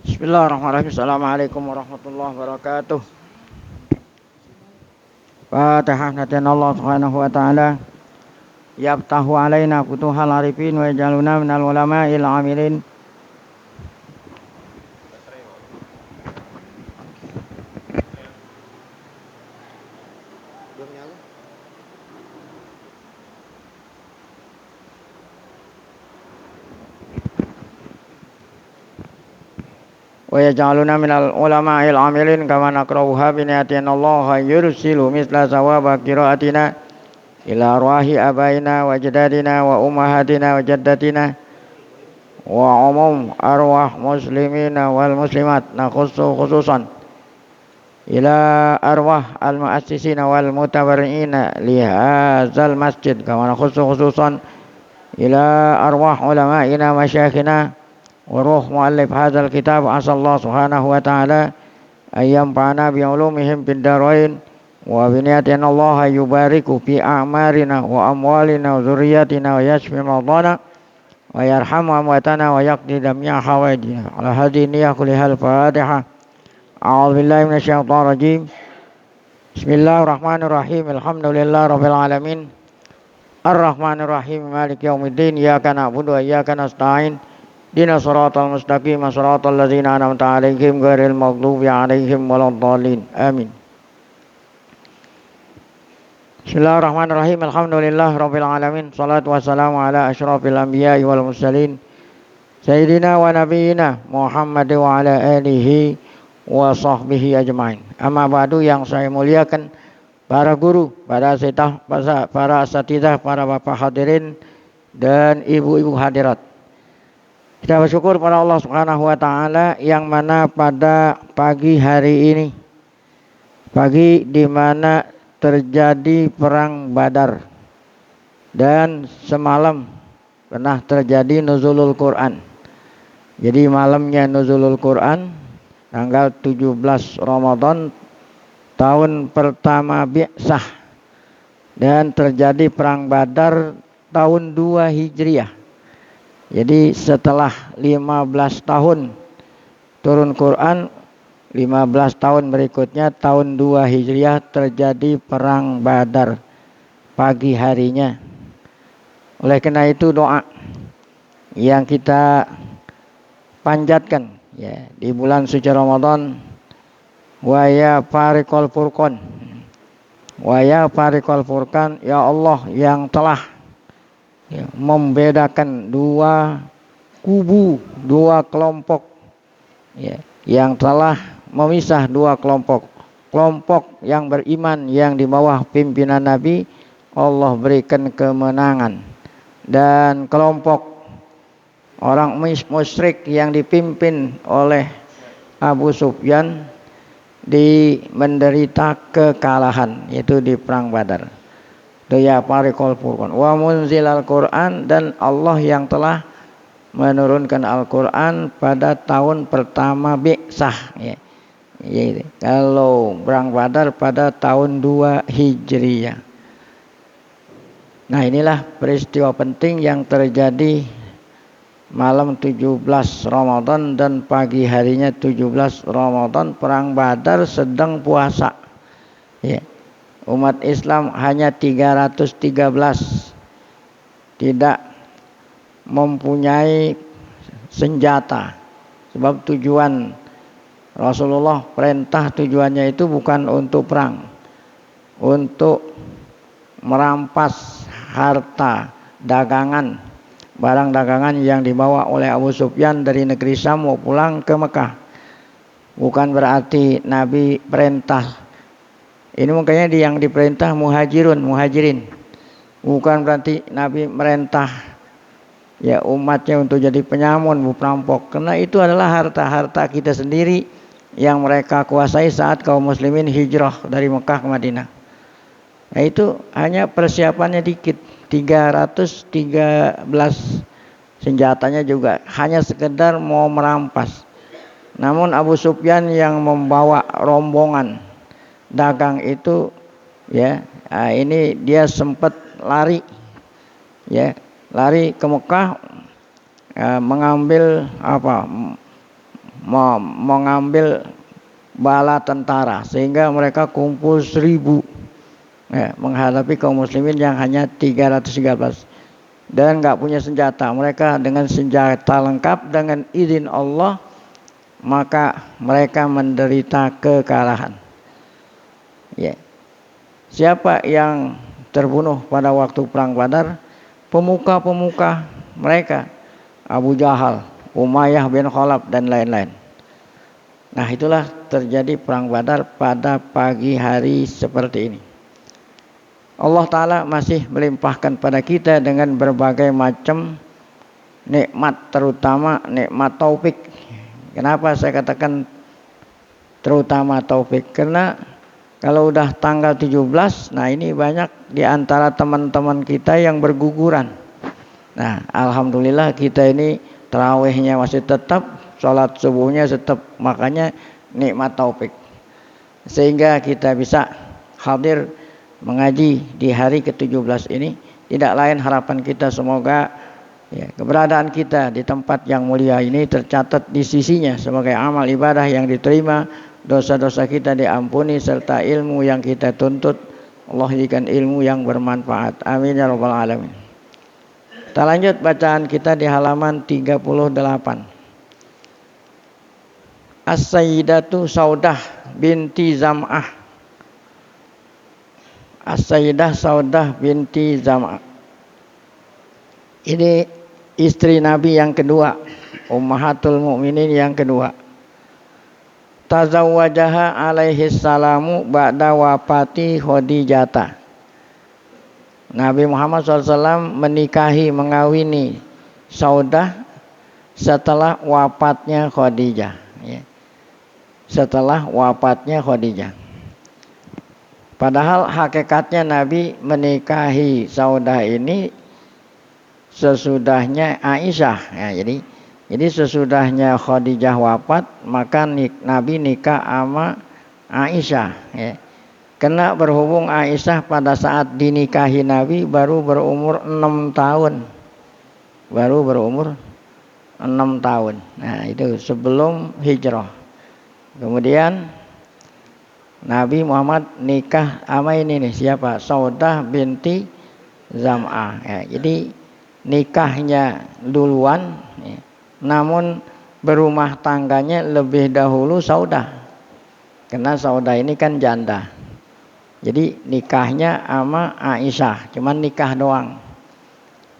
Bismillahirrahmanirrahim. Assalamualaikum warahmatullahi wabarakatuh. Fatihah nadyan Allah subhanahu wa ta'ala yabtahu alaina futuhal arifin wa yajaluna minal ulama'il amilin. Wa yaj'aluna minal ulama'il amilin kama nakrauha bi niyatin Allah yursilu misla sawaba qiraatina ila arwahi abaina wa jadadina wa ummahatina wa jaddatina wa umum arwah muslimina wal muslimat nakhussu khususan ila arwah al muassisina wal mutabarri'ina li hadzal masjid kama nakhussu khususan ila arwah ulama'ina masyayikhina وروح مؤلف هذا الكتاب عسى الله سبحانه وتعالى أن ينفعنا بعلومهم في الدارين وبنيتنا الله يبارك في أعمارنا وأموالنا وذرياتنا ويشفي مرضانا ويرحم أمواتنا ويقضي جميع حوائجنا على هذه النية كلها الفاتحة. أعوذ بالله من الشيطان الرجيم. بسم الله الرحمن الرحيم. الحمد لله رب العالمين الرحمن الرحيم مالك يوم الدين إياك نعبد وإياك نستعين Dina siratal mustaqim siratal ladzina an'amta 'alaihim ghairil maghdubi 'alaihim waladdallin. Amin. Bismillahirrahmanirrahim. Alhamdulillah rabbil alamin. Shalatu wassalamu ala asyrafil anbiya'i wal mursalin sayyidina wa nabiyyina Muhammad wa ala alihi wa sahbihi ajmain. Amma ba'du, yang saya muliakan para guru, para asatidzah, para bapak hadirin dan ibu-ibu hadirat. Kita bersyukur pada Allah Subhanahu wa taala yang mana pada pagi hari ini, pagi di mana terjadi perang Badar dan semalam pernah terjadi nuzulul Quran. Jadi malamnya nuzulul Quran tanggal 17 Ramadan tahun pertama Bi'sah, dan terjadi perang Badar tahun 2 Hijriah. Jadi setelah 15 tahun turun Quran, 15 tahun berikutnya tahun 2 Hijriah terjadi perang Badar pagi harinya. Oleh karena itu doa yang kita panjatkan ya di bulan suci Ramadan, wa ya fariqal furqan, wa ya fariqal furqan, ya Allah yang telah membedakan dua kubu, dua kelompok ya, yang telah memisah dua kelompok. Kelompok yang beriman yang di bawah pimpinan Nabi, Allah berikan kemenangan, dan kelompok orang musyrik yang dipimpin oleh Abu Sufyan menderita kekalahan, yaitu di perang Badar. Daya parikol Furqan wa munzilal Quran, dan Allah yang telah menurunkan Al-Quran pada tahun pertama Bi'sah ya. Kalau perang Badar pada tahun 2 Hijriah. Nah, inilah peristiwa penting yang terjadi malam 17 Ramadan dan pagi harinya 17 Ramadan. Perang Badar sedang puasa ya. Umat Islam hanya 313, tidak mempunyai senjata. Sebab tujuan Rasulullah, perintah tujuannya itu bukan untuk perang, untuk merampas harta dagangan, barang dagangan yang dibawa oleh Abu Sufyan dari negeri Syam mau pulang ke Mekah. Bukan berarti Nabi perintah. Ini makanya yang diperintah muhajirin. Bukan berarti Nabi merintah ya umatnya untuk jadi penyamun, perampok. Karena itu adalah harta-harta kita sendiri yang mereka kuasai saat kaum muslimin hijrah dari Mekah ke Madinah. Nah, itu hanya persiapannya dikit, 313, senjatanya juga hanya sekedar mau merampas. Namun Abu Sufyan yang membawa rombongan dagang itu ya, ini dia sempat lari lari ke Mekah, mengambil mau ngambil bala tentara sehingga mereka kumpul 1000 ya, menghadapi kaum muslimin yang hanya 313 dan nggak punya senjata. Mereka dengan senjata lengkap dengan izin Allah, maka mereka menderita kekalahan. Ya. Siapa yang terbunuh pada waktu perang Badar? Pemuka-pemuka mereka, Abu Jahal, Umayyah bin Khalaf dan lain-lain. Nah, itulah terjadi perang Badar pada pagi hari seperti ini. Allah Ta'ala masih melimpahkan pada kita dengan berbagai macam nikmat, terutama nikmat taufik. Kenapa saya katakan terutama taufik? Karena kalau udah tanggal 17, nah ini banyak di antara teman-teman kita yang berguguran. Nah, alhamdulillah kita ini tarawihnya masih tetap, sholat subuhnya tetap, makanya nikmat taufik. Sehingga kita bisa hadir mengaji di hari ke-17 ini. Tidak lain harapan kita semoga ya, keberadaan kita di tempat yang mulia ini tercatat di sisinya sebagai amal ibadah yang diterima, dosa-dosa kita diampuni, serta ilmu yang kita tuntut Allah jadikan ilmu yang bermanfaat. Amin ya rabbal alamin. Kita lanjut bacaan kita di halaman 38. As-Sayyidatu Saudah binti Zam'ah. As-Sayyidah Saudah binti Zam'ah. Ini istri Nabi yang kedua, Ummahatul Mukminin yang kedua. Tazawwajaha alaihi salamu ba'da wafati Khadijah. Nabi Muhammad SAW menikahi, mengawini Saudah setelah wafatnya Khadijah. Ya. Setelah wafatnya Khadijah. Padahal hakikatnya Nabi menikahi Saudah ini sesudahnya Aisyah. Ya, jadi sesudahnya Khadijah wafat, maka Nabi nikah sama Aisyah. Ya. Karena berhubung Aisyah pada saat dinikahi Nabi baru berumur 6 tahun. Baru berumur 6 tahun. Nah, itu sebelum hijrah. Kemudian Nabi Muhammad nikah sama ini nih, siapa? Saudah binti Zam'ah. Ya, jadi nikahnya duluan, ya. Namun berumah tangganya lebih dahulu Saudah. Karena Saudah ini kan janda. Jadi nikahnya sama Aisyah, cuman nikah doang.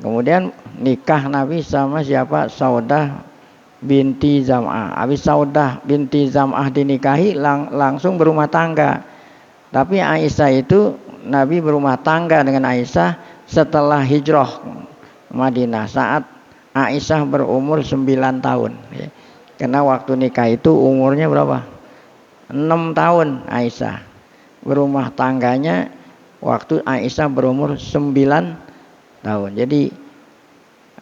Kemudian nikah Nabi sama siapa? Saudah binti Zam'ah. Habis Saudah binti Zam'ah dinikahi langsung berumah tangga. Tapi Aisyah itu Nabi berumah tangga dengan Aisyah setelah hijrah Madinah, saat Aisyah berumur 9 tahun. Karena waktu nikah itu umurnya berapa? 6 tahun Aisyah. Berumah tangganya waktu Aisyah berumur 9 tahun. Jadi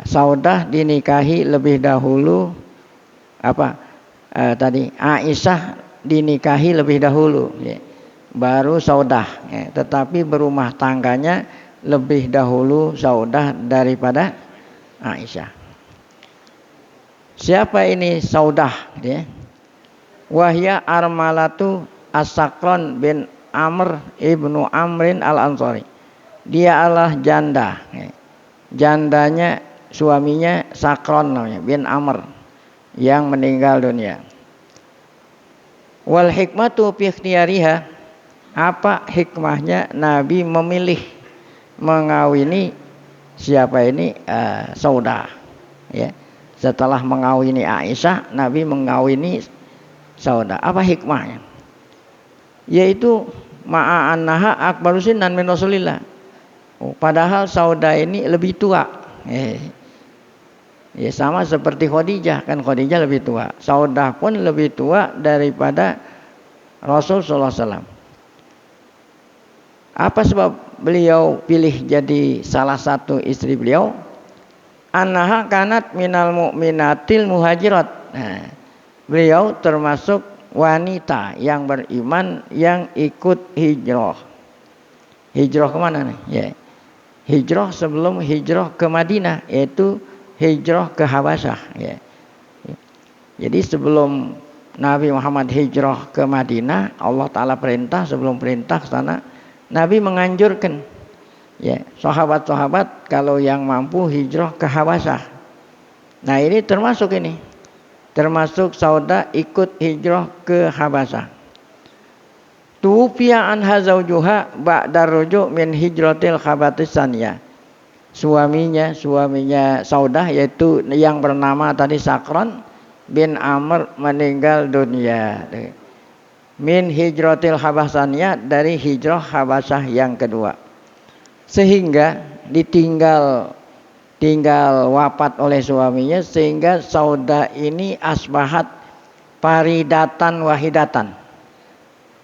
Saudah dinikahi lebih dahulu Aisyah dinikahi lebih dahulu, ya. Baru Saudah, ya. Tetapi berumah tangganya lebih dahulu Saudah daripada Aisyah. Siapa ini Saudah? Ya. Wahya Armalatu As-Sakron bin Amr ibnu Amrin al-Ansari. Dia adalah janda. Jandanya suaminya Sakron namanya bin Amr yang meninggal dunia. Wal hikmatu fi ikhtiyariha. Apa hikmahnya Nabi memilih mengawini siapa ini? Saudah. Ya. Setelah mengawini Aisyah, Nabi mengawini Saudah. Apa hikmahnya? Yaitu ma'annaha akbaru sinnan min Rasulillah. Padahal Saudah ini lebih tua. Ya sama seperti Khadijah, kan Khadijah lebih tua. Saudah pun lebih tua daripada Rasul sallallahu alaihi wasallam. Apa sebab beliau pilih jadi salah satu istri beliau? Annaha kanat minal mu'minatil muhajirat. Nah, beliau termasuk wanita yang beriman yang ikut hijrah. Hijrah kemana nih? Ya. Hijrah sebelum hijrah ke Madinah, yaitu hijrah ke Habasyah. Ya. Jadi sebelum Nabi Muhammad hijrah ke Madinah, Allah Ta'ala perintah, sebelum perintah ke sana, Nabi menganjurkan ya sahabat-sahabat kalau yang mampu hijrah ke Habasyah. Nah ini termasuk Saudah ikut hijrah ke Habasyah. Tufiya anha zaujuha ba'da ruju' min hijratil Habasyah. Suaminya Saudah yaitu yang bernama tadi Sakran bin Amr meninggal dunia. Min hijratil Habasyah, dari hijrah Habasyah yang kedua. Sehingga tinggal wafat oleh suaminya, sehingga Saudah ini asbahat faridatan wahidatan.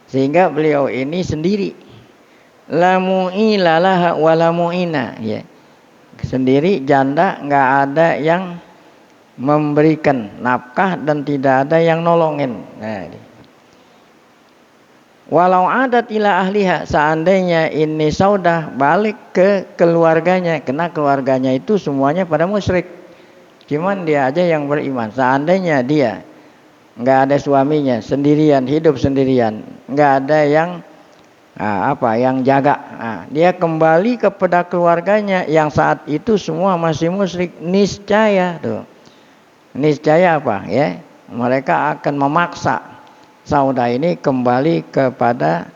Sehingga beliau ini sendiri. La mu'ila laha wa la mu'ina, ya. Sendiri janda, enggak ada yang memberikan nafkah dan tidak ada yang nolongin. Nah, walau adat ila ahliha, seandainya ini Saudah balik ke keluarganya, karena keluarganya itu semuanya pada musyrik, cuman dia aja yang beriman. Seandainya dia nggak ada suaminya, sendirian, hidup sendirian, nggak ada yang yang jaga, dia kembali kepada keluarganya yang saat itu semua masih musyrik, niscaya apa ya, mereka akan memaksa Saudah ini kembali kepada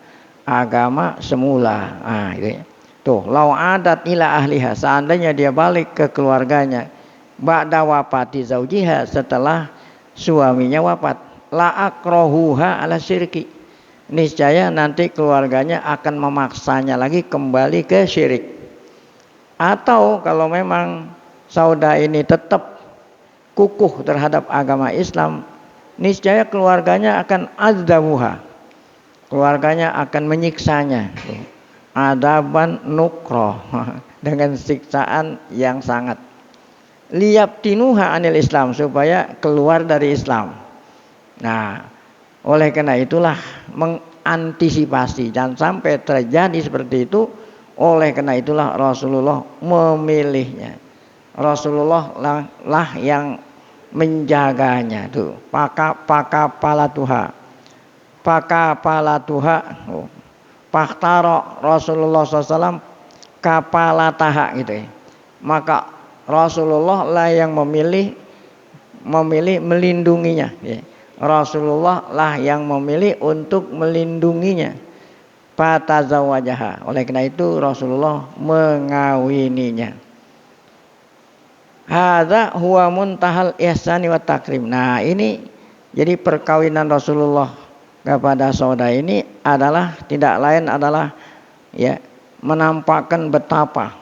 agama semula. Gitu. Tuh, lau adat ila ahliha, seandainya dia balik ke keluarganya, ba'da wafati zaujiha, setelah suaminya wafat, la akrohuha ala syirki, niscaya nanti keluarganya akan memaksanya lagi kembali ke syirik. Atau kalau memang Saudah ini tetap kukuh terhadap agama Islam, niscaya keluarganya akan adzabuha, keluarganya akan menyiksanya, adaban nukroh, dengan siksaan yang sangat, liyabtinuha anil Islam, supaya keluar dari Islam. Nah, oleh karena itulah mengantisipasi dan sampai terjadi seperti itu, oleh karena itulah Rasulullah memilihnya. Rasulullah lah yang menjaganya tuh, pakapalatuha, paktaro Rasulullah SAW kapalataha gitu ya. Maka Rasulullah lah yang memilih melindunginya ya. Rasulullah lah yang memilih untuk melindunginya. Fatazawajaha, oleh karena itu Rasulullah mengawininya. Hadza huwa muntahal ihsani wa takrim. Nah, ini jadi perkawinan Rasulullah kepada Saudah ini adalah tidak lain adalah ya menampakkan betapa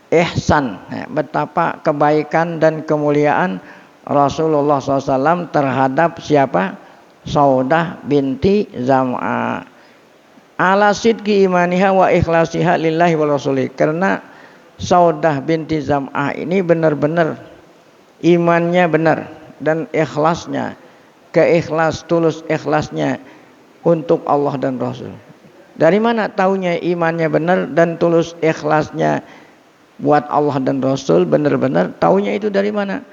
ihsan, ya, betapa kebaikan dan kemuliaan Rasulullah SAW terhadap siapa? Saudah binti Zam'ah. Ala sidqi imaniha wa ikhlasiha lillahi wa rasuli. Karena Saudah binti Zam'ah ini benar-benar imannya benar dan ikhlasnya, tulus ikhlasnya untuk Allah dan Rasul. Dari mana taunya imannya benar dan tulus ikhlasnya buat Allah dan Rasul benar-benar? Taunya itu dari mana?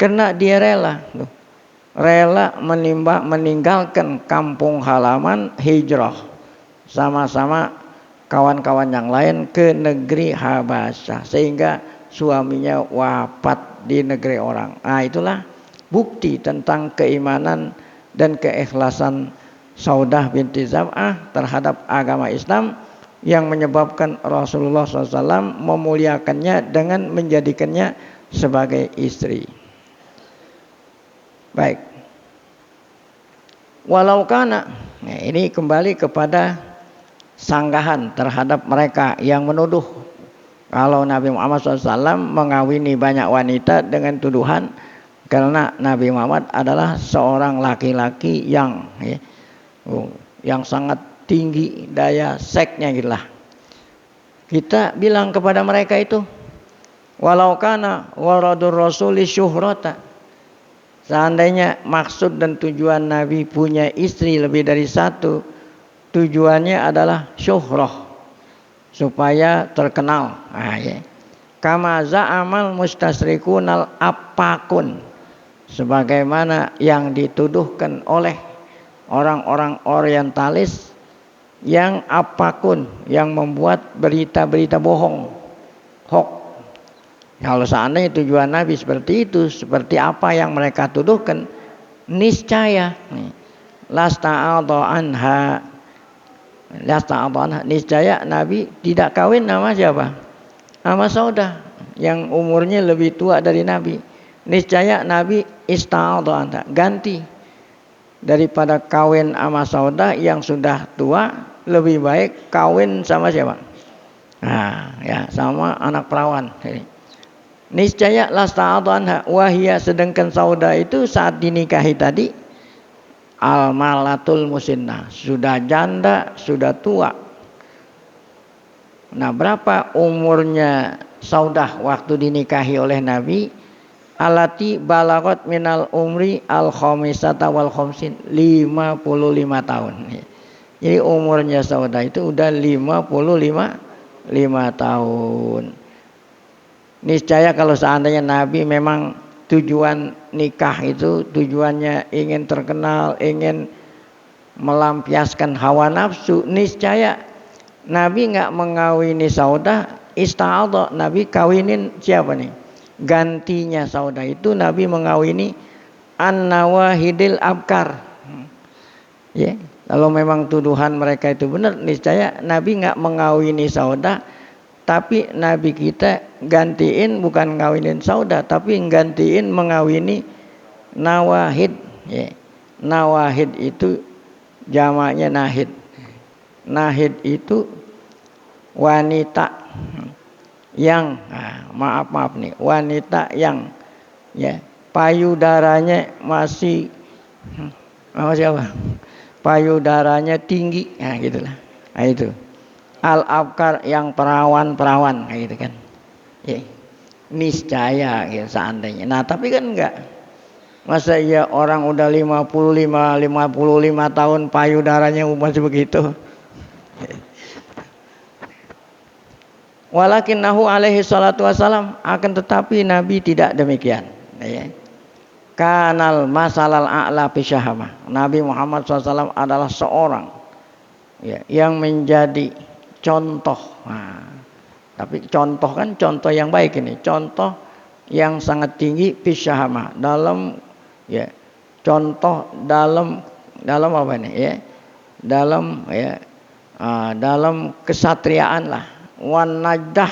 Karena dia rela meninggalkan kampung halaman, hijrah sama-sama kawan-kawan yang lain ke negeri Habasyah, sehingga suaminya wafat di negeri orang. Nah, itulah bukti tentang keimanan dan keikhlasan Saudah binti Zam'ah terhadap agama Islam, yang menyebabkan Rasulullah SAW memuliakannya dengan menjadikannya sebagai istri. Baik. Walau kana, nah ini kembali kepada sanggahan terhadap mereka yang menuduh kalau Nabi Muhammad SAW mengawini banyak wanita dengan tuduhan karena Nabi Muhammad adalah seorang laki-laki yang sangat tinggi daya seksnya gitulah. Kita bilang kepada mereka itu, walau kana waradur rasuli syuhrata, seandainya maksud dan tujuan Nabi punya istri lebih dari satu, tujuannya adalah syuhrah, supaya terkenal. Kama za'amal mustasrikunal apakun, sebagaimana yang dituduhkan oleh orang-orang orientalis yang apapun yang membuat berita-berita bohong, hoax. Kalau seandainya tujuan Nabi seperti itu, seperti apa yang mereka tuduhkan, niscaya niscaya Nabi tidak kawin nama siapa? Nama Saudah yang umurnya lebih tua dari Nabi. Niscaya Nabi ista'adha, ganti daripada kawin sama Saudah yang sudah tua, lebih baik kawin sama siapa? Nah, ya sama anak perawan. Niscaya lasta'adha wahia, sedangkan Saudah itu saat dinikahi tadi al-malatul musinnah, sudah janda, sudah tua. Nah, berapa umurnya Saudah waktu dinikahi oleh Nabi? Alati balagot minal umri al-khamisata wal khamsin, 55 tahun. Jadi umurnya Saudah itu udah 55 tahun. Niscaya kalau seandainya Nabi memang tujuan nikah itu tujuannya ingin terkenal, ingin melampiaskan hawa nafsu, niscaya Nabi nggak mengawini Saudah, ista'adha, Nabi kawinin siapa nih? Gantinya Saudah itu Nabi mengawini an-nawahidil abkar. Ya, kalau memang tuduhan mereka itu benar, niscaya Nabi nggak mengawini Saudah, tapi Nabi kita gantiin bukan ngawinin Saudah, tapi gantiin mengawini nawahid. Ya. Nawahid itu jamaknya nahid. Nahid itu wanita yang maaf nih, wanita yang ya payudaranya masih apa? Payudaranya tinggi, nah gitulah. Nah itu al-abkar, yang perawan-perawan kayak gitu kan. Ya. Niscaya ya seandainya. Nah, tapi kan enggak. Masa ya orang udah 55 tahun payudaranya masih begitu. Walakinnahu alaihi salatu wassalam, akan tetapi Nabi tidak demikian. Ya. Kanal masalal a'la bisyahama. Nabi Muhammad SAW adalah seorang ya, yang menjadi contoh. Nah, tapi contoh kan contoh yang baik ini, contoh yang sangat tinggi bisyahama, dalam ya, contoh dalam apa ini ya? Dalam kesatriaan lah. Wan najdah,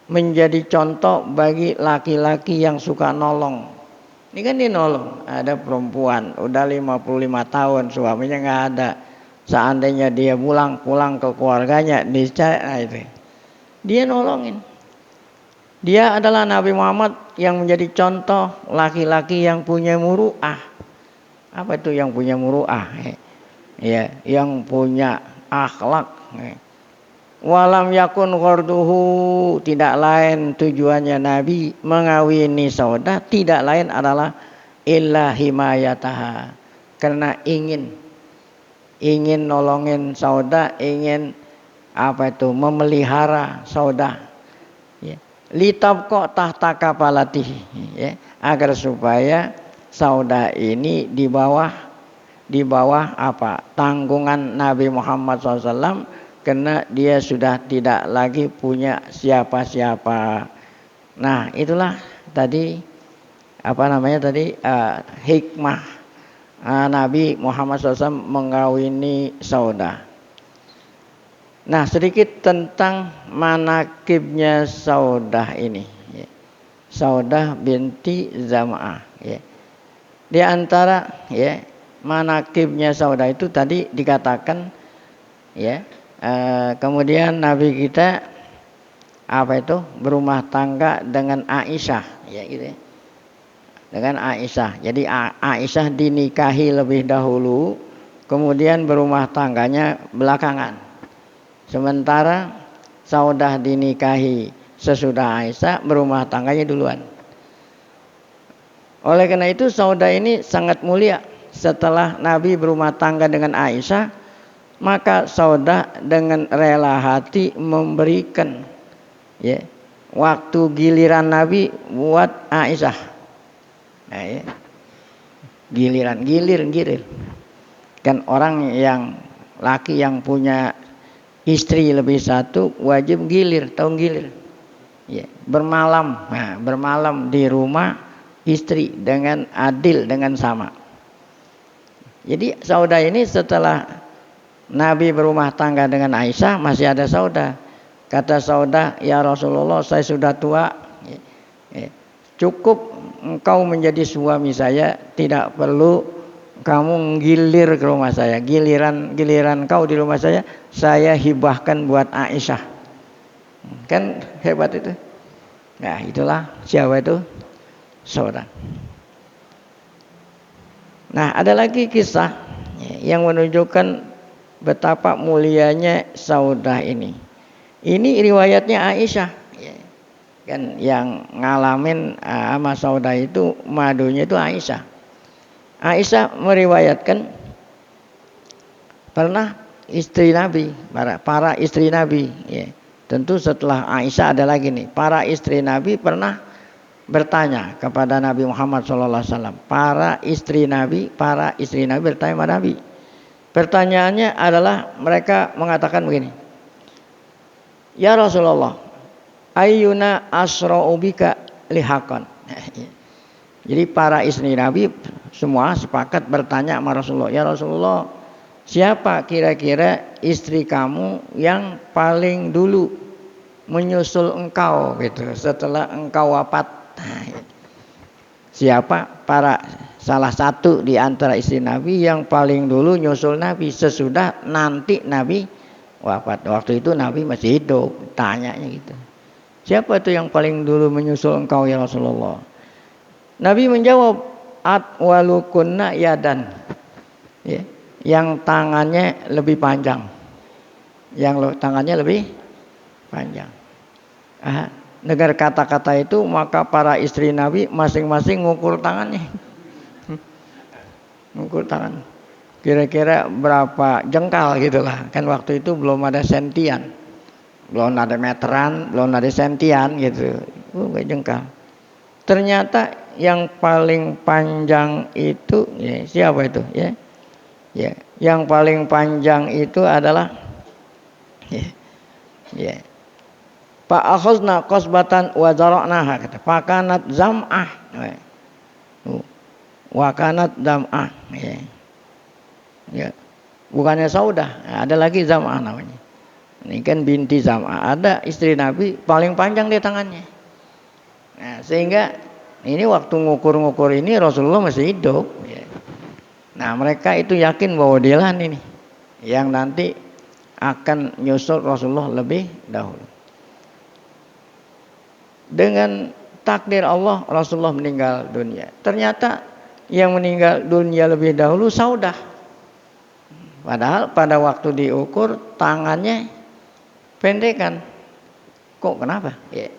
menjadi contoh bagi laki-laki yang suka nolong. Ini kan dia nolong, ada perempuan udah 55 tahun suaminya nggak ada. Seandainya dia pulang ke keluarganya, niscaya itu dia nolongin. Dia adalah Nabi Muhammad yang menjadi contoh laki-laki yang punya muru'ah. Apa itu yang punya muru'ah? Ya, yang punya akhlak. Walam yakun gharduhu, tidak lain tujuannya Nabi mengawini Saudah, tidak lain adalah illa himayataha, karena ingin nolongin Saudah, ingin apa itu memelihara Saudah. Ya. Litabqa tahta kafalatihi, ya, agar supaya Saudah ini di bawah apa? Tanggungan Nabi Muhammad SAW. Karena dia sudah tidak lagi punya siapa-siapa. Nah, itulah tadi hikmah Nabi Muhammad SAW mengawini Saudah. Nah, sedikit tentang manakibnya Saudah ini. Saudah binti Zam'ah. Di antara manakibnya Saudah itu tadi dikatakan kemudian Nabi kita berumah tangga dengan Aisyah, gitu ya. Dengan Aisyah. Jadi Aisyah dinikahi lebih dahulu, kemudian berumah tangganya belakangan. Sementara Saudah dinikahi sesudah Aisyah, berumah tangganya duluan. Oleh karena itu Saudah ini sangat mulia. Setelah Nabi berumah tangga dengan Aisyah, maka Saudah dengan rela hati memberikan waktu giliran Nabi buat Aisyah. Nah, gilir. Kan orang yang laki yang punya istri lebih satu wajib gilir, tahu gilir? Ya, bermalam. Nah, bermalam di rumah istri dengan adil, dengan sama. Jadi Saudah ini setelah Nabi berumah tangga dengan Aisyah masih ada Saudah. Kata Saudah, ya Rasulullah, saya sudah tua. Cukup engkau menjadi suami saya, tidak perlu kamu gilir ke rumah saya. Giliran kau di rumah saya hibahkan buat Aisyah. Kan hebat itu. Nah, itulah siapa itu? Saudah. Nah, ada lagi kisah yang menunjukkan betapa mulianya Saudah ini. Ini riwayatnya Aisyah. Kan yang ngalamin sama Saudah itu madunya itu Aisyah. Aisyah meriwayatkan pernah istri Nabi, para istri Nabi. Ya. Tentu setelah Aisyah ada lagi nih. Para istri Nabi pernah bertanya kepada Nabi Muhammad SAW. Para istri Nabi bertanya kepada Nabi. Pertanyaannya adalah mereka mengatakan begini. Ya Rasulullah, ayyuna asra'u bika lihaqan. Jadi para istri Nabi semua sepakat bertanya sama Rasulullah. Ya Rasulullah, siapa kira-kira istri kamu yang paling dulu menyusul engkau gitu setelah engkau wafat? Siapa salah satu di antara istri Nabi yang paling dulu nyusul Nabi sesudah nanti Nabi wafat? Waktu itu Nabi masih hidup, tanyanya gitu. Siapa itu yang paling dulu menyusul engkau ya Rasulullah? Nabi menjawab, atwalukunna yadan. Ya, yang tangannya lebih panjang. Yang tangannya lebih panjang. Dengar kata-kata itu maka para istri Nabi masing-masing ngukur tangannya. Ngukur tangan. Kira-kira berapa jengkal gitulah. Kan waktu itu belum ada sentian. Belum ada meteran, belum ada sentian gitu. Jengkal. Ternyata yang paling panjang itu siapa itu? Ya. Yang paling panjang itu adalah Pak akhazna qasbatan wa zara'naha kata. Fakanat zam'ah. Wa kanat zam'ah. Ya. Bukannya Saudah, ada lagi Zam'ah namanya. Ini kan binti Zam'ah. Ada istri Nabi paling panjang di tangannya. Nah, sehingga ini waktu ngukur-ngukur ini Rasulullah masih hidup. Nah, mereka itu yakin bahwa dialah ini yang nanti akan nyusul Rasulullah lebih dahulu. Dengan takdir Allah Rasulullah meninggal dunia. Ternyata yang meninggal dunia lebih dahulu Saudah. Padahal pada waktu diukur tangannya pendekan. Kok kenapa? Ya.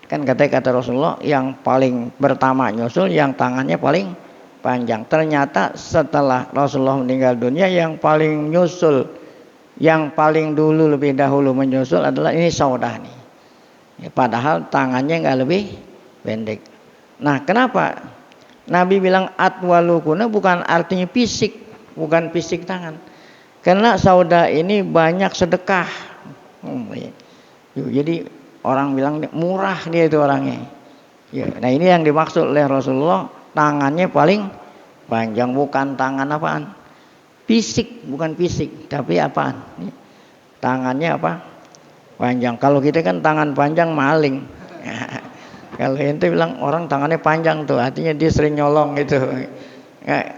Kan kata Rasulullah yang paling pertama nyusul yang tangannya paling panjang. Ternyata setelah Rasulullah meninggal dunia yang paling nyusul, yang paling dulu lebih dahulu menyusul adalah ini Saudah nih. Ya, padahal tangannya nggak lebih pendek. Nah, kenapa Nabi bilang atwalukuna bukan artinya fisik. Bukan fisik tangan. Karena Saudah ini banyak sedekah. Jadi orang bilang murah dia itu orangnya. Nah ini yang dimaksud oleh Rasulullah. Tangannya paling panjang. Bukan tangan apaan? Fisik. Bukan fisik. Tapi apaan? Tangannya apa? Panjang. Kalau kita kan tangan panjang maling. Kalau ente bilang orang tangannya panjang tuh. Artinya dia sering nyolong gitu.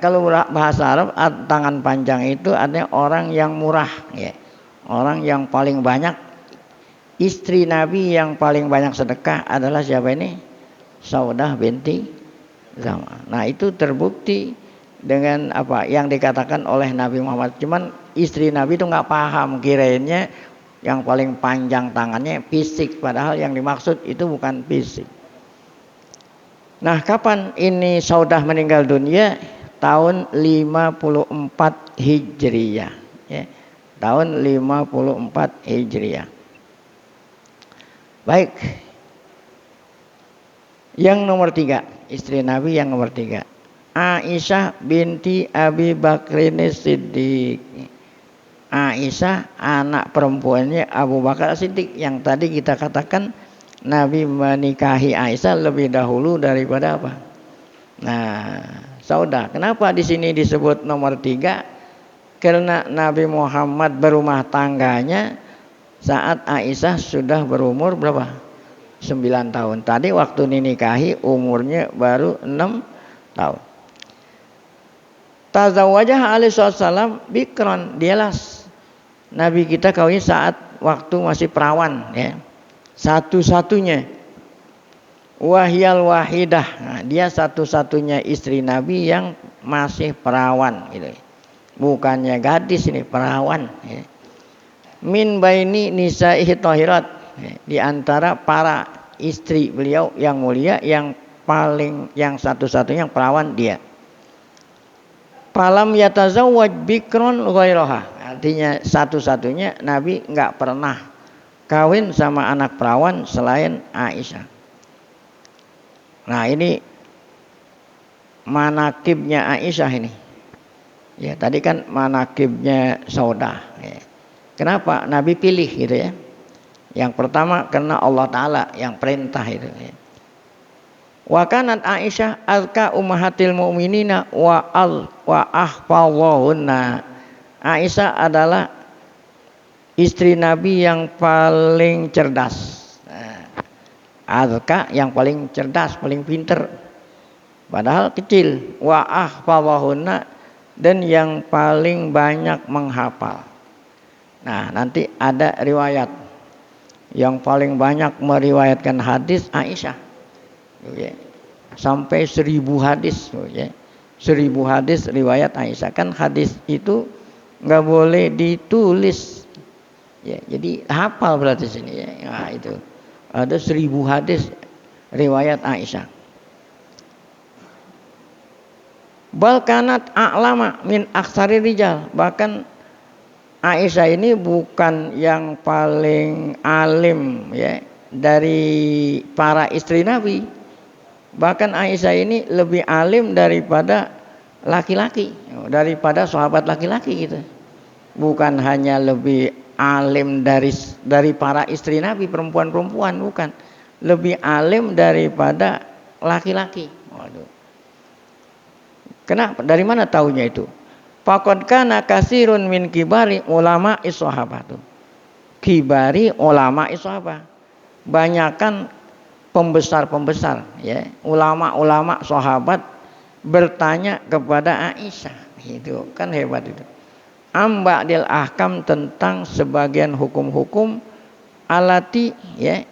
Kalau bahasa Arab tangan panjang itu artinya orang yang murah, ya. Orang yang paling banyak. Istri Nabi yang paling banyak sedekah adalah siapa ini? Saudah binti Zam'ah. Nah itu terbukti dengan apa yang dikatakan oleh Nabi Muhammad. Cuman istri Nabi itu nggak paham, kirainnya yang paling panjang tangannya fisik, padahal yang dimaksud itu bukan fisik. Nah kapan ini Saudah meninggal dunia? Tahun 54 Hijriyah. Ya. Tahun 54 Hijriyah. Baik. Yang nomor 3, istri Nabi yang nomor 3. Aisyah binti Abi Bakrin Siddiq. Aisyah anak perempuannya Abu Bakar Siddiq, yang tadi kita katakan Nabi menikahi Aisyah lebih dahulu daripada apa? Nah, saudah. Kenapa di sini disebut nomor 3? Karena Nabi Muhammad berumah tangganya saat Aisyah sudah berumur berapa? 9 tahun. Tadi waktu dinikahi umurnya baru 6 tahun. Tazawwajah alaihi salam bikron, dialah Nabi kita kawin saat waktu masih perawan, ya. Satu-satunya. Wahyal wahidah. Nah, dia satu-satunya istri Nabi yang masih perawan, gitu. Bukannya gadis ini, perawan, ya. Min baini nisaihi thahirat, ya. Di antara para istri beliau yang mulia, yang satu-satunya yang perawan dia. Falam yatazawwaj bikron ghairaha. Artinya satu-satunya Nabi enggak pernah kawin sama anak perawan selain Aisyah. Nah, ini manakibnya Aisyah ini. Ya, tadi kan manakibnya Saudah, ya. Kenapa Nabi pilih gitu ya? Yang pertama karena Allah Ta'ala yang perintah itu, ya. Wa kanat Aisyah azka ummahatil mu'minina wa ahfadhahunna. Aisyah adalah istri Nabi yang paling cerdas. Azka yang paling cerdas, paling pinter. Padahal kecil. Wa ahfadhahunna, dan yang paling banyak menghafal. Nah, nanti ada riwayat yang paling banyak meriwayatkan hadis Aisyah. Okay. Sampai 1000 hadis, okay. 1000 hadis riwayat Aisyah. Kan hadis itu nggak boleh ditulis, ya, jadi hafal berarti sini, ya. Nah, itu ada 1000 hadis riwayat Aisyah. Balkanat a'lama min aksari rijal. Bahkan Aisyah ini bukan yang paling alim, ya, dari para istri Nabi. Bahkan Aisyah ini lebih alim daripada laki-laki, daripada sahabat laki-laki gitu. Bukan hanya lebih alim dari para istri Nabi, perempuan-perempuan, bukan. Lebih alim daripada laki-laki. Waduh. Kenapa? Dari mana taunya itu? Faqad kana kasirun min kibari ulama is-sahabat. Kibari ulama is-sahabat. Banyakan pembesar-pembesar, ya, ulama-ulama sahabat bertanya kepada Aisyah. Itu kan hebat itu. Amba'dil ahkam, tentang sebagian hukum-hukum alati, ya,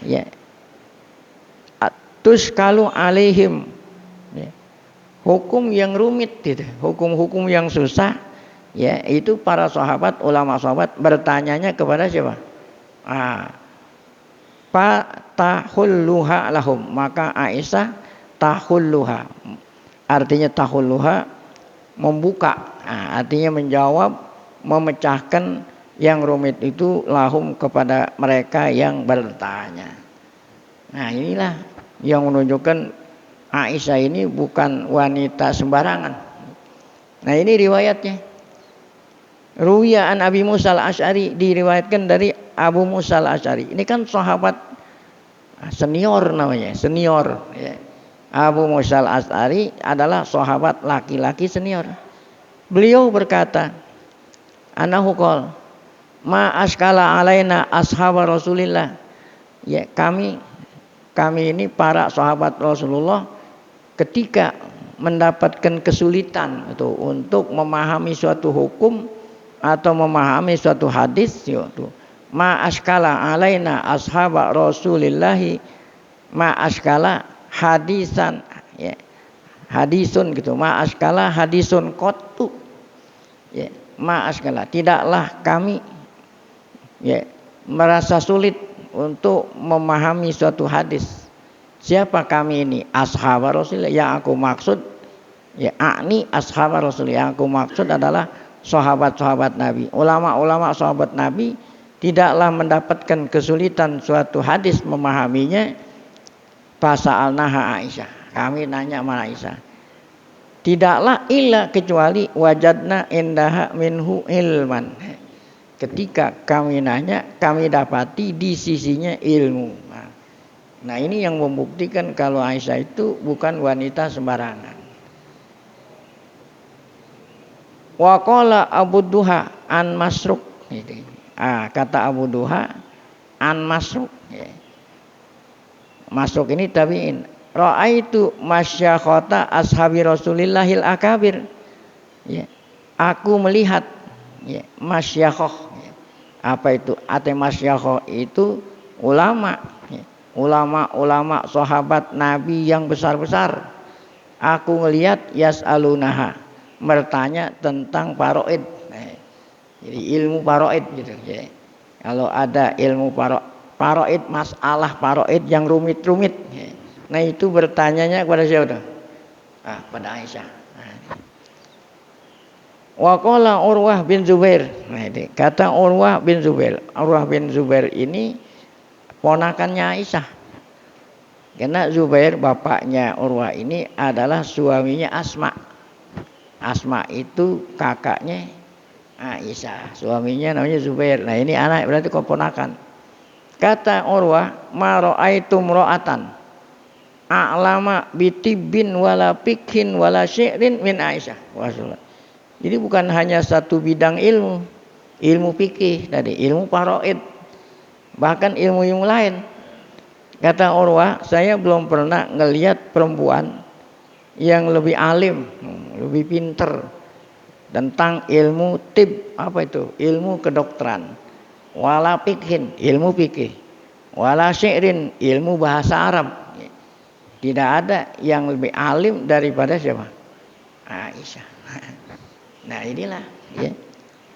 ya, tuskalu alaihim, ya, hukum yang rumit gitu, hukum-hukum yang susah, ya, itu para sahabat, ulama sahabat bertanyanya kepada siapa? Fatahulluha lahum, maka Aisyah tahulluha, artinya tahulluha membuka, artinya menjawab, memecahkan yang rumit itu lahum kepada mereka yang bertanya. Nah, inilah yang menunjukkan Aisyah ini bukan wanita sembarangan. Nah, ini riwayatnya. Ruwiya an Abi Musa al-Asy'ari, diriwayatkan dari Abu Musa al-Asy'ari. Ini kan sahabat senior namanya, senior, ya. Abu Musa al-Asy'ari adalah sahabat laki-laki senior. Beliau berkata, anahu qol ma askala alaina ashab Rasulillah. Ya, kami ini para sahabat Rasulullah ketika mendapatkan kesulitan itu untuk memahami suatu hukum atau memahami suatu hadis, yaitu ma askala alaina ashab Rasulillahi, ma askala hadisan, ya, hadisun gitu, ma askala hadisun qattu, ya, ma askala, tidaklah kami, ya, merasa sulit untuk memahami suatu hadis. Siapa kami ini? Ashab Rasulullah. Yang aku maksud, ya, akni ashab Rasulullah, yang aku maksud adalah sahabat-sahabat Nabi. Ulama-ulama sahabat Nabi tidaklah mendapatkan kesulitan suatu hadis memahaminya. Fasa'alnaha Aisyah, kami nanya sama Aisyah. Tidaklah illa kecuali wajadna indaha minhu ilman. Ketika kami nanya, kami dapati di sisinya ilmu. Nah ini yang membuktikan kalau Aisyah itu bukan wanita sembarangan. Wa qala Abu Duha an Masruq. Kata Abu Duha an Masruq. Masruq ini tabi'in. Ra'aitu masyakhata ashabi Rasulillahil akabir. Ya. Aku melihat masyakhoh. Apa itu? Masyakhoh itu ulama. Ulama-ulama sahabat Nabi yang besar-besar. Aku melihat yas'alunaha, bertanya tentang faraid. Jadi ilmu faraid gitu ya. Kalau ada ilmu faraid, masalah faraid yang rumit-rumit. Nah itu bertanyanya kepada siapa? Pada Aisyah. Wa qala Urwah bin Zubair. Kata Urwah bin Zubair. Urwah bin Zubair ini ponakannya Aisyah. Karena Zubair bapaknya Urwah ini adalah suaminya Asma. Asma itu kakaknya Aisyah. Suaminya namanya Zubair. Nah ini anak berarti keponakan. Kata Urwah, ma ra'aitum ra'atan a'lama bitibin wala fikhin wala syi'rin min Aisyah. Wasallam. Jadi bukan hanya satu bidang ilmu fikih tadi, ilmu faraid, bahkan ilmu-ilmu lain. Kata Urwah, saya belum pernah ngelihat perempuan yang lebih alim, lebih pinter tentang ilmu tib, apa itu? Ilmu kedokteran. Wala fikhin, ilmu fikih. Wala syi'rin, ilmu bahasa Arab. Tidak ada yang lebih alim daripada siapa? Aisyah. Nah inilah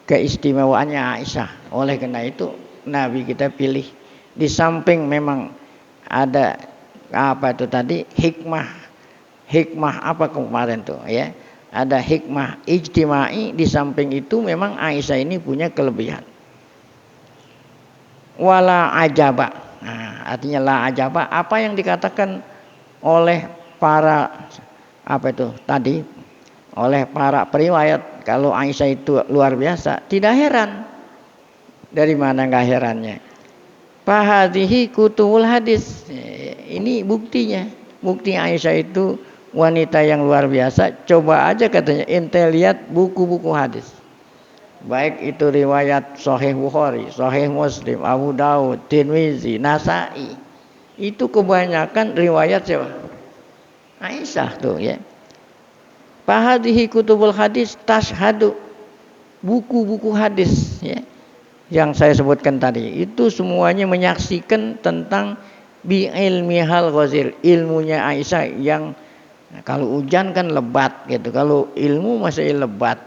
keistimewaannya Aisyah. Oleh karena itu Nabi kita pilih. Di samping memang ada apa itu tadi hikmah apa kemarin tuh ya. Ada hikmah ijtimai, di samping itu memang Aisyah ini punya kelebihan. Wala ajaba. Nah, artinya la ajaba, apa yang dikatakan oleh para oleh para periwayat kalau Aisyah itu luar biasa, tidak heran. Dari mana enggak herannya? Fahadhihi kutubul hadis. Ini buktinya. Bukti Aisyah itu wanita yang luar biasa. Coba aja katanya ente lihat buku-buku hadis. Baik itu riwayat Sahih Bukhari, Sahih Muslim, Abu Daud, Tirmizi, Nasa'i. Itu kebanyakan riwayat siapa? Aisyah tuh ya. Fahadhihi kutubul hadis tashhadu, buku-buku hadis ya, yang saya sebutkan tadi itu semuanya menyaksikan tentang bi ilmihal ghazir, ilmunya Aisyah yang kalau hujan kan lebat gitu, kalau ilmu masih lebat.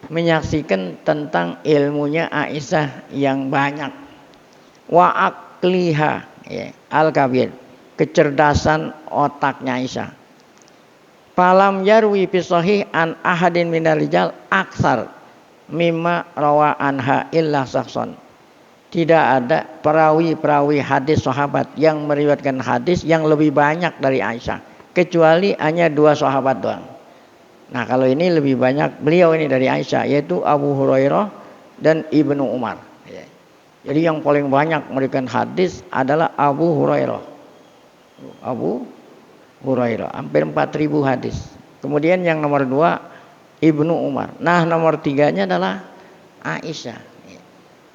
Menyaksikan tentang ilmunya Aisyah yang banyak. Wa aqliha ya, al-kabir, kecerdasan otaknya Aisyah. Falam yarwi fi sahih an ahadin minal rijal aksar mimma rawa anha illa sakson. Tidak ada perawi-perawi hadis sahabat yang meriwayatkan hadis yang lebih banyak dari Aisyah, kecuali hanya 2 sahabat doang. Nah kalau ini lebih banyak beliau ini dari Aisyah, yaitu Abu Hurairah dan Ibnu Umar. Jadi yang paling banyak memberikan hadis adalah Abu Hurairah. Abu Hurairah hampir 4.000 hadis. Kemudian yang nomor 2 Ibnu Umar. Nah nomor 3-nya adalah Aisyah.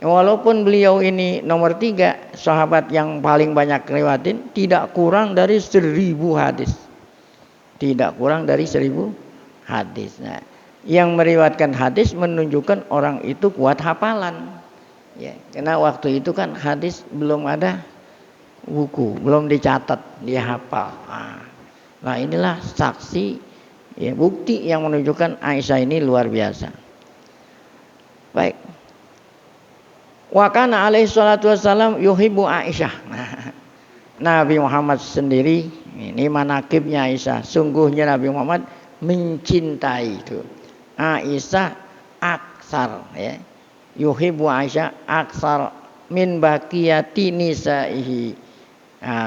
Walaupun beliau ini nomor 3 sahabat yang paling banyak riwayatin, tidak kurang dari 1.000 hadis. Tidak kurang dari 1.000 hadis. Nah, yang meriwayatkan hadis menunjukkan orang itu kuat hafalan. Ya, karena waktu itu kan hadis belum ada buku, belum dicatat, dia hafal. Nah, inilah saksi ya, bukti yang menunjukkan Aisyah ini luar biasa. Baik. Wa kana alaihi salatu wassalam yuhibbu Aisyah. Nabi Muhammad sendiri, ini manakibnya Aisyah. Sungguhnya Nabi Muhammad mencintai itu Aisyah aksar ya. Yuhibbu Aisyah aksar min baqiyati nisaihi.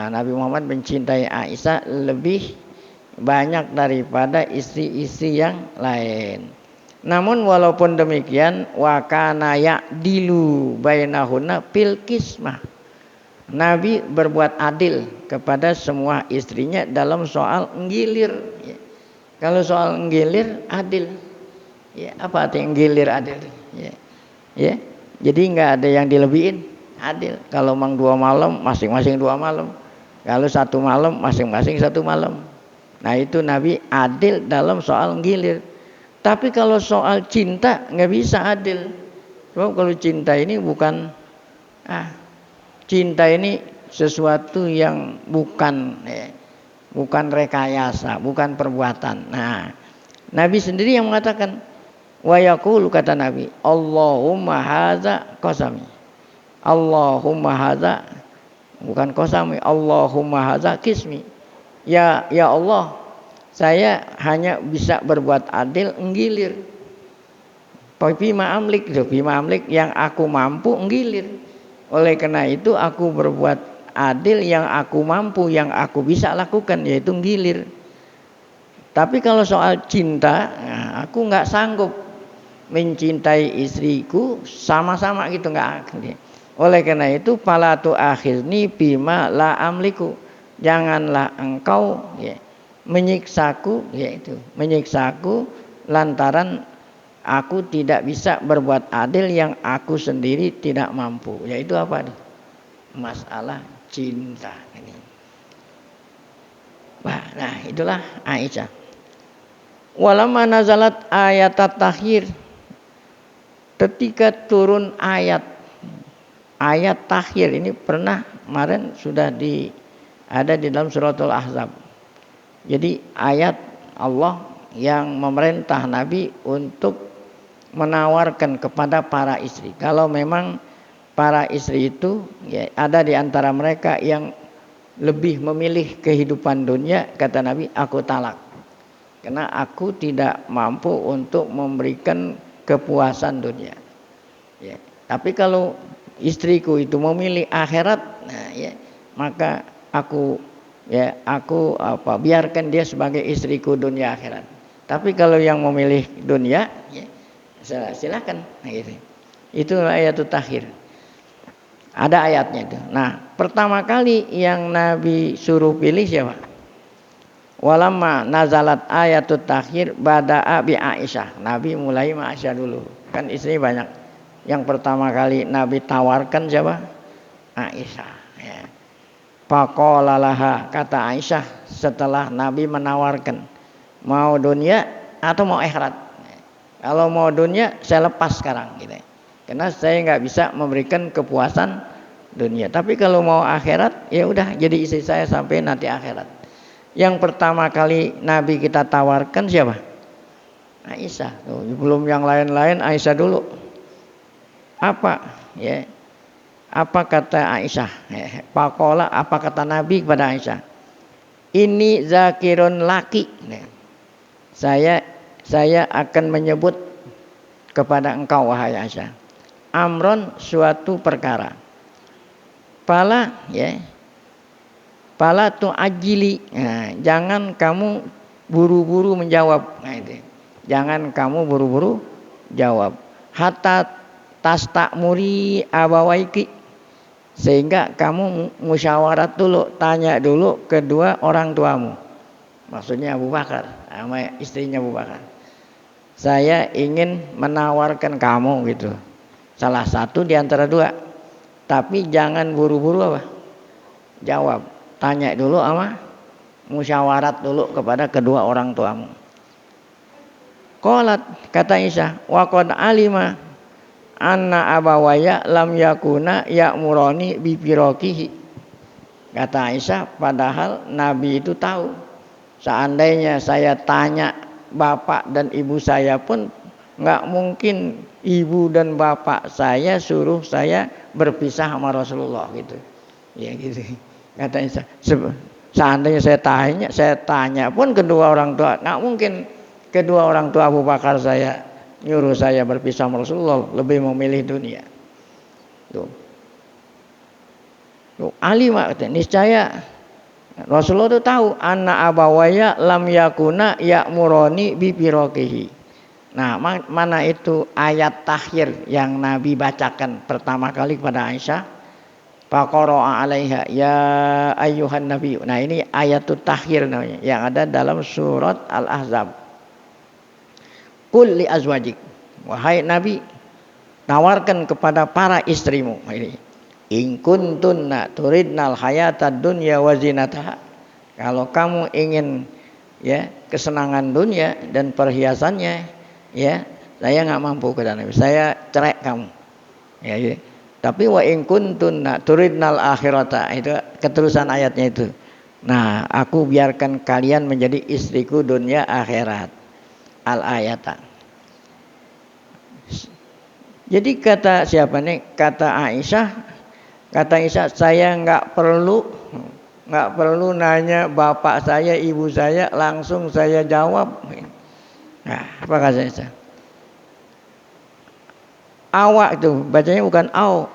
Nabi Muhammad mencintai Aisyah lebih banyak daripada istri-istri yang lain. Namun walaupun demikian, wa kana ya'dilu bainahunna fil qismah. Nabi berbuat adil kepada semua istrinya dalam soal nggilir. Ya. Kalau soal nggilir adil. Ya, apa arti nggilir adil? Ya. Ya. Jadi nggak ada yang dilebihin, adil. Kalau mang 2 malam, masing-masing 2 malam. Kalau 1 malam, masing-masing 1 malam. Nah itu Nabi adil dalam soal nggilir. Tapi kalau soal cinta nggak bisa adil. Sebab kalau cinta ini bukan cinta ini sesuatu yang bukan bukan rekayasa, bukan perbuatan. Nah, Nabi sendiri yang mengatakan, wa yaqulu, kata Nabi, Allahumma hadza qasami. Allahumma hadza, bukan qasami, Allahumma hadza qismi. Ya Allah, saya hanya bisa berbuat adil nggilir. Bima amlik yang aku mampu nggilir. Oleh karena itu aku berbuat adil yang aku mampu, yang aku bisa lakukan, yaitu nggilir. Tapi kalau soal cinta, aku nggak sanggup mencintai istriku sama-sama gitu, nggak. Oleh karena itu fala tu akhirni bima la amliku. Janganlah engkau menyiksaku, yaitu menyiksaku lantaran aku tidak bisa berbuat adil yang aku sendiri tidak mampu. Yaitu apa nih? Masalah cinta ini. Nah itulah Aisyah. Walamma nazalat ayat at-takhir, ketika turun ayat takhir ini pernah kemarin sudah ada di dalam suratul Ahzab. Jadi ayat Allah yang memerintah Nabi untuk menawarkan kepada para istri. Kalau memang para istri itu ada di antara mereka yang lebih memilih kehidupan dunia, kata Nabi, aku talak. Karena aku tidak mampu untuk memberikan kepuasan dunia. Tapi kalau istriku itu memilih akhirat, maka aku biarkan dia sebagai istriku dunia akhirat. Tapi kalau yang memilih dunia, silakan. Itu ayat takhir. Ada ayatnya itu. Nah, pertama kali yang Nabi suruh pilih siapa? Walamma nazalat ayatut takhir bada'a bi Aisyah. Nabi mulai Aisyah dulu. Kan istri banyak. Yang pertama kali Nabi tawarkan siapa? Aisyah. Faqala laha, kata Aisyah setelah Nabi menawarkan, mau dunia atau mau akhirat? Kalau mau dunia saya lepas sekarang gitu. Karena saya nggak bisa memberikan kepuasan dunia. Tapi kalau mau akhirat, ya udah jadi istri saya sampai nanti akhirat. Yang pertama kali Nabi kita tawarkan siapa? Aisyah. Belum yang lain-lain, Aisyah dulu. Apa? Apa kata Aisyah? Pakola, apa kata Nabi kepada Aisyah? Ini zakirun laki. Saya akan menyebut kepada engkau wahai Aisyah, amron, suatu perkara. Pala tu ajili. Jangan kamu buru-buru menjawab. Jangan kamu buru-buru jawab. Hatta tastakmuri abawaiki, sehingga kamu musyawarat dulu, tanya dulu kedua orang tuamu. Maksudnya Abu Bakar sama istrinya Abu Bakar. Saya ingin menawarkan kamu gitu, salah satu di antara dua. Tapi jangan buru-buru jawab. Tanya dulu sama musyawarat dulu kepada kedua orang tuamu. Qalat, kata Aisyah, wa qad alima anna abawaya lam yakuna ya'murani bi firaqihi. Kata Aisyah, padahal Nabi itu tahu, seandainya saya tanya bapak dan ibu saya pun nggak mungkin ibu dan bapak saya suruh saya berpisah sama Rasulullah gitu. Ya gitu. Kata Aisyah, seandainya saya tanya pun kedua orang tua, nggak mungkin kedua orang tua Abu Bakar saya nyuruh saya berpisah sama Rasulullah, lebih memilih dunia. Tuh. Alimah, niscaya Rasulullah itu tahu anna abawaya lam yakuna ya'muroni bi firoqihi. Nah, mana itu ayat takhir yang Nabi bacakan pertama kali kepada Aisyah? Faqara'a 'alaiha ya ayyuhan nabi. Nah, ini ayatut takhir namanya yang ada dalam surat Al-Ahzab. Qul li azwajik. Wahai Nabi, tawarkan kepada para istrimu ini. In kuntunna turidnal hayatad dunya wa zinataha. Kalau kamu ingin ya kesenangan dunia dan perhiasannya, ya saya nggak mampu kata Nabi. Saya cerai kamu. Ya, ya. Tapi wa in kuntunna turidnal akhirata, itu keterusan ayatnya itu. Nah, aku biarkan kalian menjadi istriku dunia akhirat. Al-ayata. Jadi kata siapa nih? Kata Aisyah, saya nggak perlu nanya bapak saya, ibu saya, langsung saya jawab. Nah, apa kata Aisyah? Awa itu bacanya bukan awa.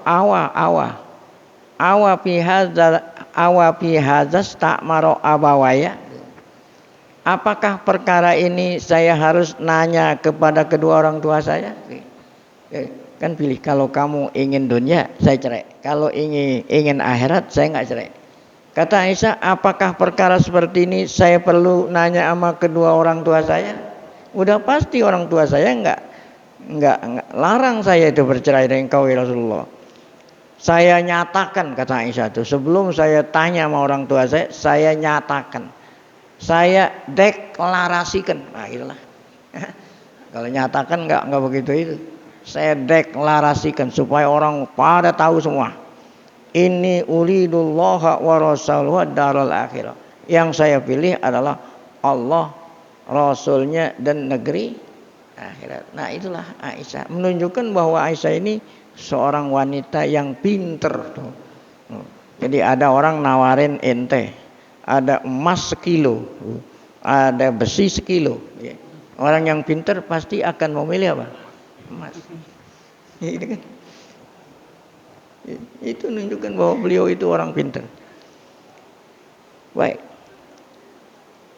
Awa fi hadzas ta'maro abawaya. Apakah perkara ini saya harus nanya kepada kedua orang tua saya? Kan pilih, kalau kamu ingin dunia saya cerai, kalau ingin akhirat saya nggak cerai. Kata Aisyah, apakah perkara seperti ini saya perlu nanya sama kedua orang tua saya? Udah pasti orang tua saya nggak larang saya itu bercerai dengan engkau ya Rasulullah. Saya nyatakan, kata Aisyah itu, sebelum saya tanya sama orang tua saya nyatakan, saya deklarasikan. Nah itulah. Kalau nyatakan nggak begitu itu. Saya deklarasikan supaya orang pada tahu semua. Ini uridullaha wa rasuluhu darul akhirah. Yang saya pilih adalah Allah, Rasulnya dan negeri akhirat. Nah itulah Aisyah, menunjukkan bahwa Aisyah ini seorang wanita yang pinter. Jadi ada orang nawarin ente, ada emas sekilo, ada besi sekilo. Orang yang pinter pasti akan memilih apa? Emas. Ya, itu kan. Itu menunjukkan bahwa beliau itu orang pinter. Baik.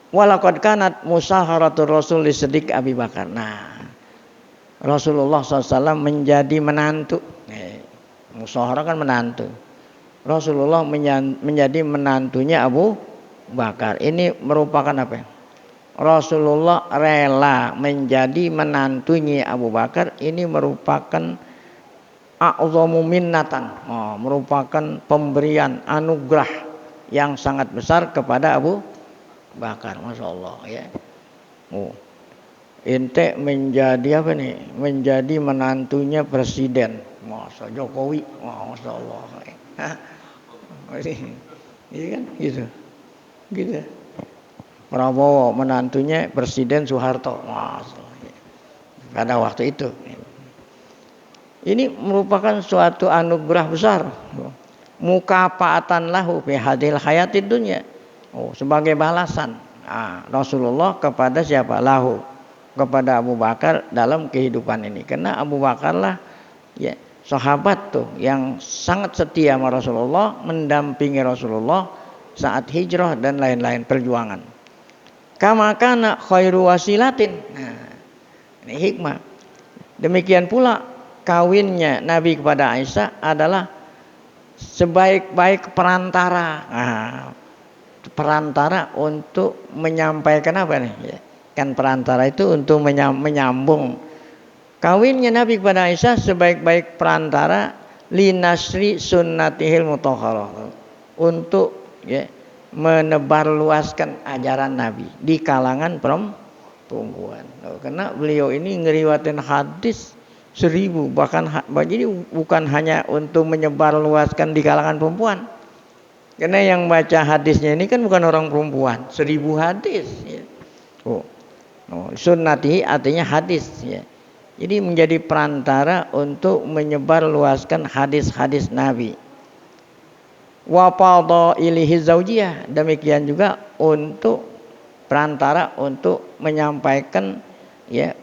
Walaqad kanat musaharatul Rasul li Siddiq Abi Bakar. Nah, Rasulullah SAW menjadi menantu. Musaharah kan menantu. Rasulullah menjadi menantunya Abu Bakar. Ini merupakan apa? Rasulullah rela menjadi menantunya Abu Bakar. Ini merupakan a'zamu minnatan, merupakan pemberian anugerah yang sangat besar kepada Abu Bakar. Masya Allah ya. Ente menjadi apa nih? Menjadi menantunya presiden. Masa Jokowi. Masya Allah. Iya kan gitu. Gitu. Prabowo menantunya Presiden Soeharto. Pada waktu itu. Ini merupakan suatu anugerah besar. Mukafaatan lahu fi hadil hayatid dunya. Sebagai balasan Rasulullah kepada siapa? Lahu, kepada Abu Bakar dalam kehidupan ini. Karena Abu Bakar lah ya sahabat tuh yang sangat setia sama Rasulullah, mendampingi Rasulullah saat hijrah dan lain-lain perjuangan. Kama kana khairu wasilatin. Nah, ini hikmah. Demikian pula kawinnya Nabi kepada Aisyah adalah sebaik-baik perantara. Nah, perantara untuk menyampaikan apa nih? Ya, kan perantara itu untuk menyambung. Kawinnya Nabi kepada Aisyah sebaik-baik perantara linasri sunnatihil mutahharah, untuk ya menebarluaskan ajaran Nabi di kalangan perempuan. Karena beliau ini ngeriwatin hadis 1000, bahkan jadi bukan hanya untuk menyebarluaskan di kalangan perempuan. Karena yang baca hadisnya ini kan bukan orang perempuan, 1000 hadis. Ya. Sunnati artinya hadis. Ya. Jadi menjadi perantara untuk menyebarluaskan hadis-hadis Nabi. Wa fadhailihi zaujiyah, demikian juga untuk perantara untuk menyampaikan ya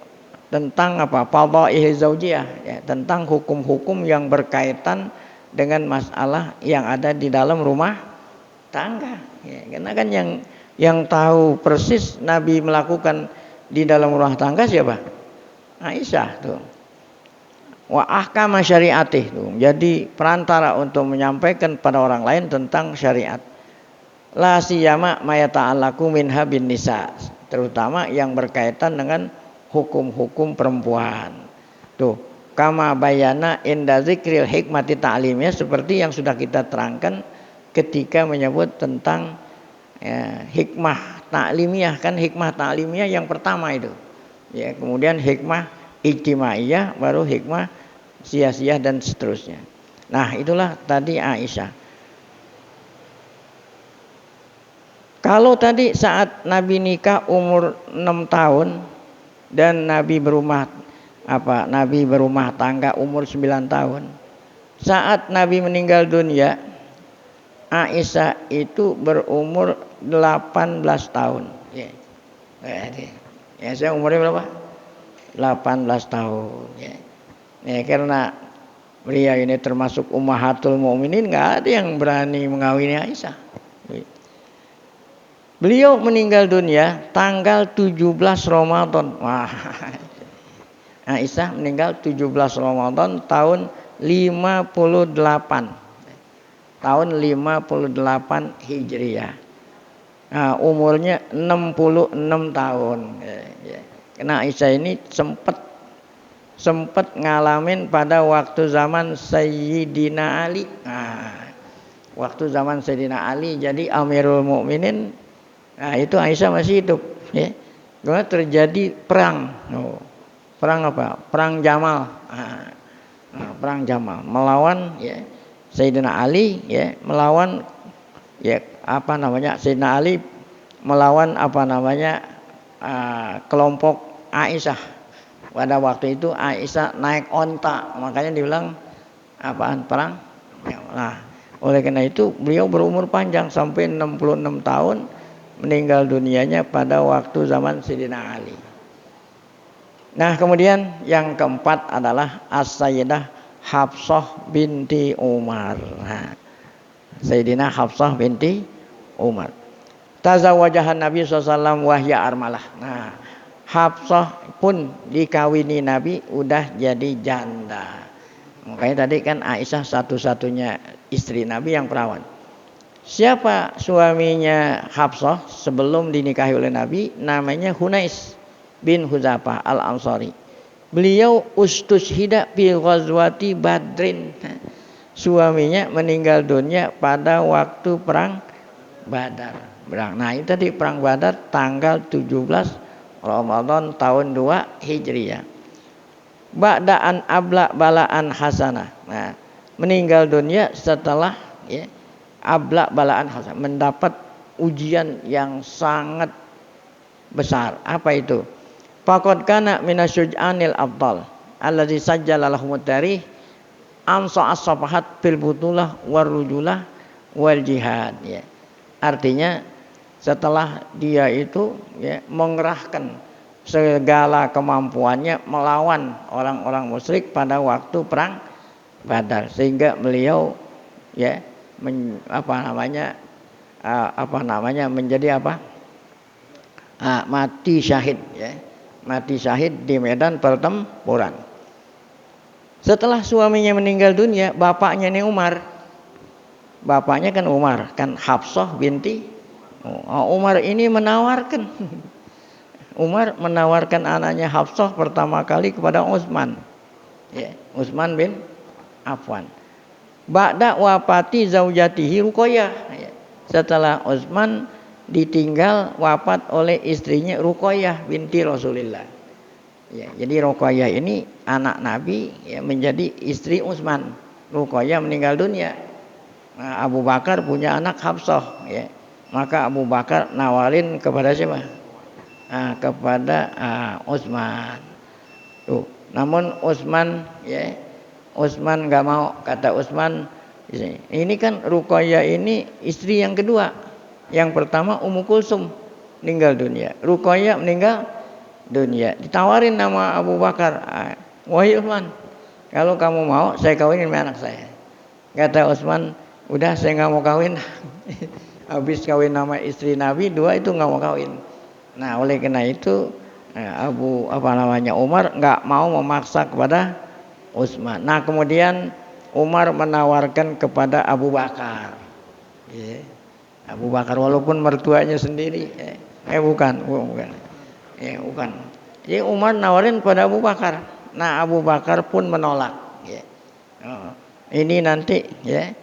tentang apa? Fadhailihi zaujiyah, ya, tentang hukum-hukum yang berkaitan dengan masalah yang ada di dalam rumah tangga. Ya, karena kan yang tahu persis Nabi melakukan di dalam rumah tangga siapa? Aisyah tuh. Wa ahkama syariatih tuh. Jadi perantara untuk menyampaikan pada orang lain tentang syariat. La siyama ma yata'allaqu minha bin nisa, terutama yang berkaitan dengan hukum-hukum perempuan. Tuh, kama bayana inda zikril hikmati ta'limiyah, seperti yang sudah kita terangkan ketika menyebut tentang hikmah ta'limiyah. Kan hikmah ta'limiyah yang pertama itu. Ya, kemudian hikmah ijtimaiyah, baru hikmah siyasiyah dan seterusnya. Nah, itulah tadi Aisyah. Kalau tadi saat Nabi nikah umur 6 tahun dan Nabi berumah tangga umur 9 tahun. Saat Nabi meninggal dunia, Aisyah itu berumur 18 tahun. Ya. Saya umurnya berapa? 18 tahun. Ya. Karena beliau ini termasuk ummahatul mukminin, nggak ada yang berani mengawini Aisyah. Beliau meninggal dunia tanggal 17 Ramadan. Wah. Aisyah meninggal 17 Ramadan tahun 58. Tahun 58 Hijriah. Nah, umurnya 66 tahun. Karena Aisyah ini sempat ngalamin pada waktu zaman Sayyidina Ali. Nah, waktu zaman Sayyidina Ali jadi Amirul Mukminin. Nah, itu Aisyah masih hidup, ya. Karena terjadi perang. Perang apa? Perang Jamal. Perang Jamal melawan Sayyidina Ali, melawan Sayyidina Ali melawan kelompok Aisyah. Pada waktu itu Aisyah naik onta, makanya dibilang perang. Nah, oleh karena itu beliau berumur panjang sampai 66 tahun. Meninggal dunianya pada waktu zaman Sayyidina Ali. Nah, kemudian yang keempat adalah As-Sayyidah Hafsah binti Umar. Nah, Sayyidina Hafsah binti Umar. Tazawwajahan Nabi SAW wahya armalah. Nah, Hafsah pun dikawini Nabi udah jadi janda. Makanya tadi kan Aisyah satu-satunya istri Nabi yang perawan. Siapa suaminya Hafsah sebelum dinikahi oleh Nabi? Namanya Hunais bin Huzafah al-Ansari. Beliau ustushhida fi ghazwati Badrin. Suaminya meninggal dunia pada waktu perang Badar. Nah, itu tadi perang Badar tanggal 17 Ramadan tahun 2 Hijriah. Ba'da'an abla balaan hasanah. Nah, meninggal dunia setelah abla balaan hasan, mendapat ujian yang sangat besar. Apa itu? Faqad kana minasyuj'anil abdal alladzi sajjala lahumut tarikh amsa as-safahat fil butulah warujulah wal jihad. Artinya setelah dia itu mengerahkan segala kemampuannya melawan orang-orang musyrik pada waktu perang Badar, sehingga beliau menjadi mati syahid, mati syahid di medan pertempuran. Setelah suaminya meninggal dunia, bapaknya ini Umar, bapaknya kan Umar, kan Hafsah binti Umar ini menawarkan Umar menawarkan anaknya Hafsah pertama kali kepada Utsman, Utsman bin Affan. Ba'da wafati zaujatihi Ruqayyah. Setelah Utsman ditinggal wafat oleh istrinya Ruqayyah binti Rasulillah. Jadi Ruqayyah ini anak Nabi menjadi istri Utsman. Ruqayyah meninggal dunia. Nah, Abu Bakar punya anak Hafsah. Maka Abu Bakar nawarin kepada siapa? Kepada Utsman. Namun Utsman Utsman nggak mau. Kata Utsman, ini kan Ruqayyah ini istri yang kedua. Yang pertama Ummu Kulsum meninggal dunia, Ruqayyah meninggal dunia. Ditawarin nama Abu Bakar, wahai Utsman, kalau kamu mau saya kawinin sama anak saya. Kata Utsman, udah saya nggak mau kawin. habis kawin nama istri Nabi, 2 itu nggak mau kawin. Nah, oleh karena itu Umar nggak mau memaksa kepada Utsman. Nah, kemudian Umar menawarkan kepada Abu Bakar. Ya. Abu Bakar walaupun mertuanya sendiri. Bukan. Ya, bukan. Jadi Umar nawarin pada Abu Bakar. Nah, Abu Bakar pun menolak. Ya. Ini nanti ya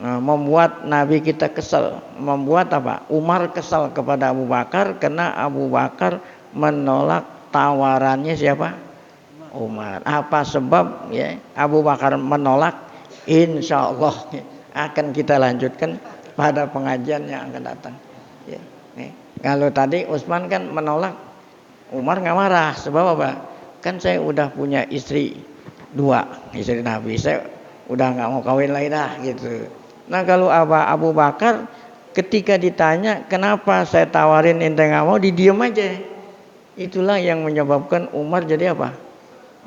membuat Nabi kita kesal. Membuat apa? Umar kesal kepada Abu Bakar karena Abu Bakar menolak tawarannya siapa? Umar. Apa sebab ya Abu Bakar menolak? Insya Allah akan kita lanjutkan pada pengajian yang akan datang. Ya. Kalau tadi Utsman kan menolak, Umar nggak marah. Sebab apa? Kan saya udah punya istri 2, istri Nabi. Saya udah nggak mau kawin lagi dah gitu. Nah, kalau Abu Bakar ketika ditanya kenapa saya tawarin ente nggak mau, didiam aja. Itulah yang menyebabkan Umar jadi apa?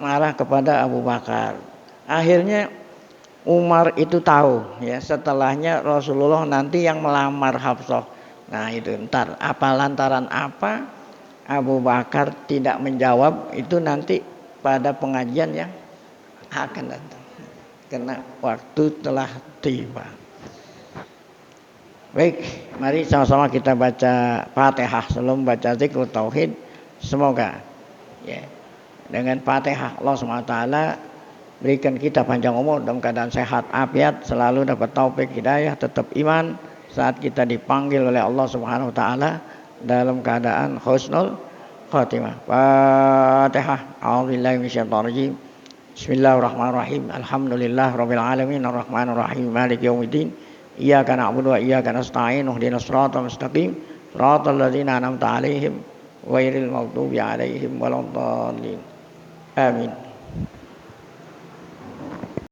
Marah kepada Abu Bakar. Akhirnya Umar itu tahu ya, setelahnya Rasulullah nanti yang melamar Hafsah. Nah, itu lantaran apa Abu Bakar tidak menjawab, itu nanti pada pengajian yang akan datang. Karena waktu telah tiba. Baik, mari sama-sama kita baca Fatihah sebelum baca zikrul tauhid. Semoga ya dengan Fatihah Allah SWT berikan kita panjang umur dalam keadaan sehat afiat, selalu dapat taufik hidayah, tetap iman saat kita dipanggil oleh Allah Subhanahu wa taala dalam keadaan husnul khatimah. Fatihah. A'udzubillahi minasyaitonir rajim. Bismillahirrahmanirrahim. Alhamdulillahirabbil alamin arrahmanir rahim maliki yaumiddin. Iyyaka na'budu wa iyyaka nasta'in. Ihdinas siratal mustaqim. Siratal ladzina an'amta 'alaihim ghairil maghdubi 'alaihim waladdallin. Amin.